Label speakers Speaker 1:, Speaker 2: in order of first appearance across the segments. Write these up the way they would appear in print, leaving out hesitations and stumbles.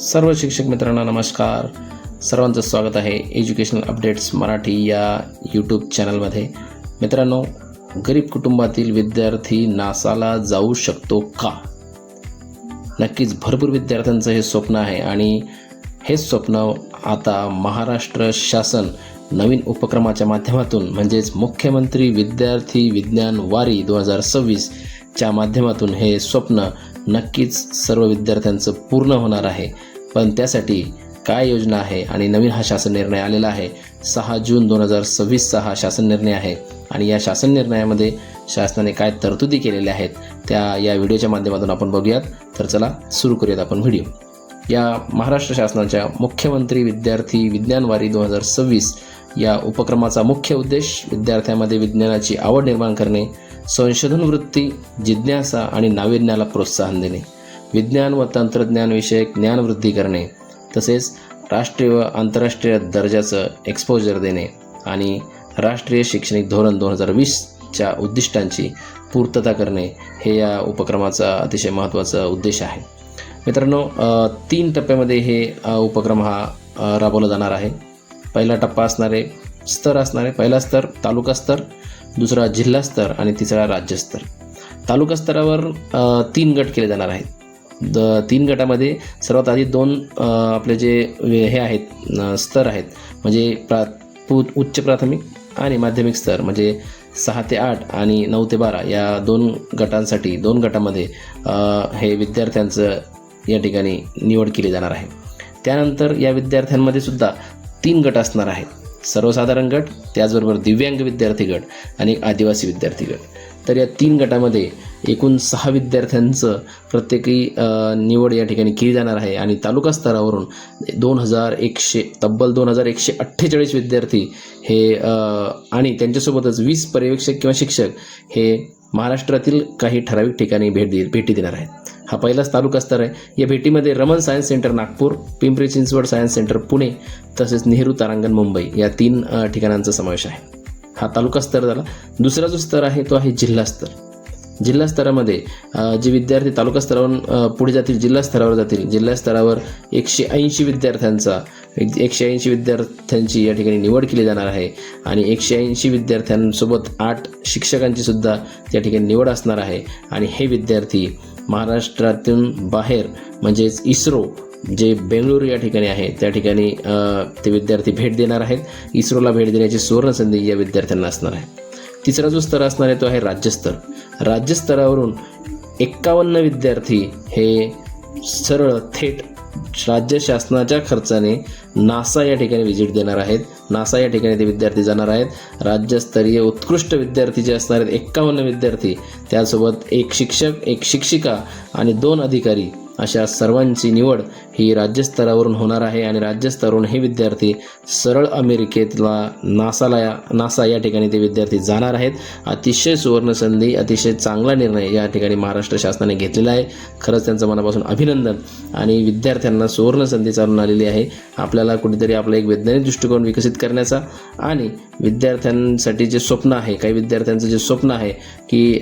Speaker 1: सर्व शिक्षक मित्रांना नमस्कार. सर्वांचं स्वागत आहे एज्युकेशनल अपडेट्स मराठी या यूट्यूब चॅनलमध्ये. मित्रांनो, गरीब कुटुंबातील विद्यार्थी नासाला जाऊ शकतो का? नक्कीच भरपूर विद्यार्थ्यांचं हे स्वप्न आहे आणि हे स्वप्न आता महाराष्ट्र शासन नवीन उपक्रमाच्या माध्यमातून म्हणजेच मुख्यमंत्री विद्यार्थी विज्ञान वारी 2026 च्या माध्यमातून हे स्वप्न नक्कीच सर्व विद्यार्थ्यांचं पूर्ण होणार आहे. पण त्यासाठी काय योजना आहे आणि नवीन हा शासन निर्णय आलेला आहे. 6 जून 2026 हा शासन निर्णय आहे आणि या शासन निर्णयामध्ये शासनाने काय तरतुदी केलेल्या आहेत त्या या व्हिडिओच्या माध्यमातून आपण बघूयात. तर चला सुरू करूयात आपण व्हिडिओ. या महाराष्ट्र शासनाच्या मुख्यमंत्री विद्यार्थी विज्ञान वारी 2026 या उपक्रमाचा मुख्य उद्देश विद्यार्थ्यांमध्ये विज्ञानाची आवड निर्माण करणे, संशोधन वृत्ती, जिज्ञासा आणि नाविन्याला प्रोत्साहन देणे, विज्ञान व तंत्रज्ञान विषयक ज्ञानवृद्धी करणे, तसेच राष्ट्रीय व आंतरराष्ट्रीय दर्जाचं एक्सपोजर देणे आणि राष्ट्रीय शैक्षणिक धोरण 2020च्या उद्दिष्टांची पूर्तता करणे हे या उपक्रमाचा अतिशय महत्त्वाचा उद्देश आहे. मित्रांनो, 3 टप्प्यामध्ये हे उपक्रम हा राबवला जाणार आहे. पहिला टप्पा असणारे स्तर असणारे पहिला स्तर तालुका स्तर, दुसरा जिल्हा स्तर आणि तिसरा राज्यस्तर. तालुका स्तरावर 3 गट केले जाणार आहेत. 3 गटामध्ये सर्वात आधी 2 आपले जे हे आहेत स्तर आहेत म्हणजे उच्च प्राथमिक आणि माध्यमिक स्तर म्हणजे 6 ते 8 आणि 9 ते 12 या 2 गटांसाठी 2 गटामध्ये हे विद्यार्थ्यांचं या ठिकाणी निवड केली जाणार आहे. त्यानंतर या विद्यार्थ्यांमध्ये सुद्धा 3 गट असणार आहेत. सर्वसाधारण गट, त्याचबरोबर दिव्यांग विद्यार्थी गट आणि आदिवासी विद्यार्थी गट. तर या 3 गटामध्ये एकूण 6 विद्यार्थ्यांचं प्रत्येकी निवड या ठिकाणी केली जाणार आहे आणि तालुका स्तरावरून तब्बल 2148 विद्यार्थी हे आणि त्यांच्यासोबतच 20 पर्यवेक्षक किंवा शिक्षक हे महाराष्ट्रातील काही ठराविक ठिकाणी भेटी देणार आहेत. हा पहिलाच तालुका स्तर आहे. या भेटीमध्ये Raman science centre Nagpur, Pimpri Chinchwad science centre Pune तसेच नेहरू तारांगण मुंबई या 3 ठिकाणांचा समावेश आहे. हा तालुका स्तर झाला. दुसरा जो स्तर आहे तो आहे जिल्हा स्तर. जिल्हा स्तरामध्ये जे विद्यार्थी तालुका स्तरावरून पुढे जातील जिल्हा स्तरावर जातील. जिल्हा स्तरावर 180 विद्यार्थ्यांची या ठिकाणी निवड केली जाणार आहे आणि 180 विद्यार्थ्यांसोबत 8 शिक्षकांची सुद्धा या ठिकाणी निवड असणार आहे. आणि हे विद्यार्थी महाराष्ट्रातून बाहेर म्हणजेच इस्रो जे बेंगळुरू या ठिकाणी आहे त्या ठिकाणी ते विद्यार्थी भेट देणार आहेत. इस्रोला भेट देण्याची सुवर्णसंधी या विद्यार्थ्यांना असणार आहे. तिसरा जो स्तर असणार आहे तो आहे राज्यस्तर. राज्यस्तरावरून 51 विद्यार्थी हे सरळ थेट राज्य शासनाच्या खर्चाने नासा या ठिकाणी व्हिजिट देणार आहेत. नासा या ठिकाणी ते विद्यार्थी जाणार आहेत. राज्यस्तरीय उत्कृष्ट विद्यार्थी जे असणार आहेत 51 विद्यार्थी, त्यासोबत 1 शिक्षक, 1 शिक्षिका आणि 2 अधिकारी अशा सर्वांची निवड ही राज्यस्तरावरून होणार आहे आणि राज्यस्तरावरून हे विद्यार्थी सरळ अमेरिकेतला नासा या ठिकाणी ते विद्यार्थी जाणार आहेत. अतिशय सुवर्णसंधी, अतिशय चांगला निर्णय या ठिकाणी महाराष्ट्र शासनाने घेतलेला आहे. खरंच त्यांचं मनापासून अभिनंदन. आणि विद्यार्थ्यांना सुवर्णसंधी चालून आलेली आहे. आपल्याला कुठेतरी आपला एक वैज्ञानिक दृष्टिकोन विकसित करण्याचा आणि विद्यार्थ्यांसाठी जे स्वप्न आहे, काही विद्यार्थ्यांचं जे स्वप्न आहे की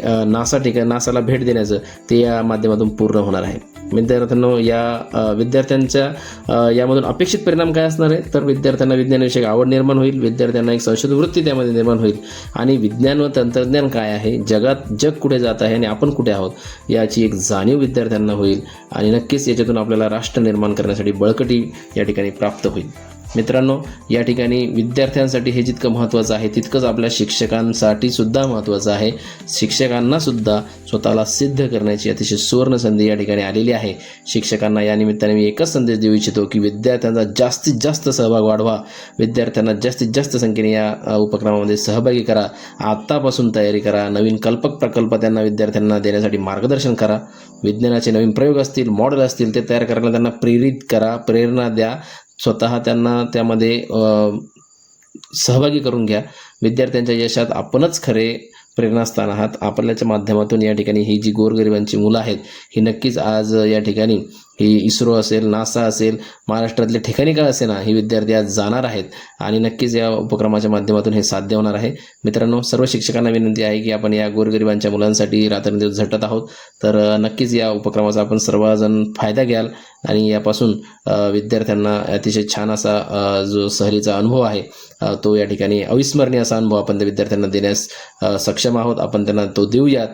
Speaker 1: नासाला भेट देण्याचं, ते या माध्यमातून पूर्ण होणार आहे. विद्यार्थ्यांनो, या विद्यार्थ्यांच्या यामधून अपेक्षित परिणाम काय असणार आहे तर विद्यार्थ्यांना विज्ञानाविषयी आवड निर्माण होईल, विद्यार्थ्यांना एक संशोधन वृत्ती त्यामध्ये निर्माण होईल आणि विज्ञान व तंत्रज्ञान काय आहे, जग कुठे जात आहे आणि आपण कुठे आहोत याची एक जाणीव विद्यार्थ्यांना होईल आणि नक्कीच याच्यातून आपल्याला राष्ट्र निर्माण करण्यासाठी बळकटी या ठिकाणी प्राप्त होईल. मित्रांनो, या ठिकाणी विद्यार्थ्यांसाठी हे जितकं महत्त्वाचं आहे तितकंच आपल्या शिक्षकांसाठी सुद्धा महत्त्वाचं आहे. शिक्षकांना सुद्धा स्वतःला सिद्ध करण्याची अतिशय सुवर्ण संधी या ठिकाणी आलेली आहे. शिक्षकांना या निमित्ताने मी एकच संदेश देऊ इच्छितो की विद्यार्थ्यांचा जास्तीत जास्त सहभाग वाढवा, विद्यार्थ्यांना जास्तीत जास्त संख्येने या उपक्रमामध्ये सहभागी करा, आत्तापासून तयारी करा, नवीन कल्पक प्रकल्प त्यांना विद्यार्थ्यांना देण्यासाठी मार्गदर्शन करा, विज्ञानाचे नवीन प्रयोग असतील, मॉडेल असतील ते तयार करायला त्यांना प्रेरित करा, प्रेरणा द्या, स्वतः त्यांना त्यामध्ये सहभागी करून घ्या. विद्यार्थ्यांच्या यशात आपणच खरे प्रेरणास्थान आहात. आपल्याच्या माध्यमातून या ठिकाणी ही जी गोरगरिबांची मुलं आहेत ही नक्कीच आज या ठिकाणी ही इस्रो असेल, नासा असेल, महाराष्ट्रातल्या ठिकाणी का असेना हे विद्यार्थी आज जाणार आहेत आणि नक्कीच या उपक्रमाच्या माध्यमातून हे साध्य होणार आहे. मित्रांनो, सर्व शिक्षकांना विनंती आहे की आपण या गोरगरिबांच्या मुलांसाठी रात्रंदिवस झटत आहोत, तर नक्कीच या उपक्रमाचा आपण सर्वजण फायदा घ्याल आणि यापासून विद्यार्थ्यांना अतिशय छान असा जो सहलीचा अनुभव आहे तो या ठिकाणी अविस्मरणीय असा अनुभव आपण त्या विद्यार्थ्यांना देण्यास सक्षम आहोत. आपण त्यांना तो देऊयात.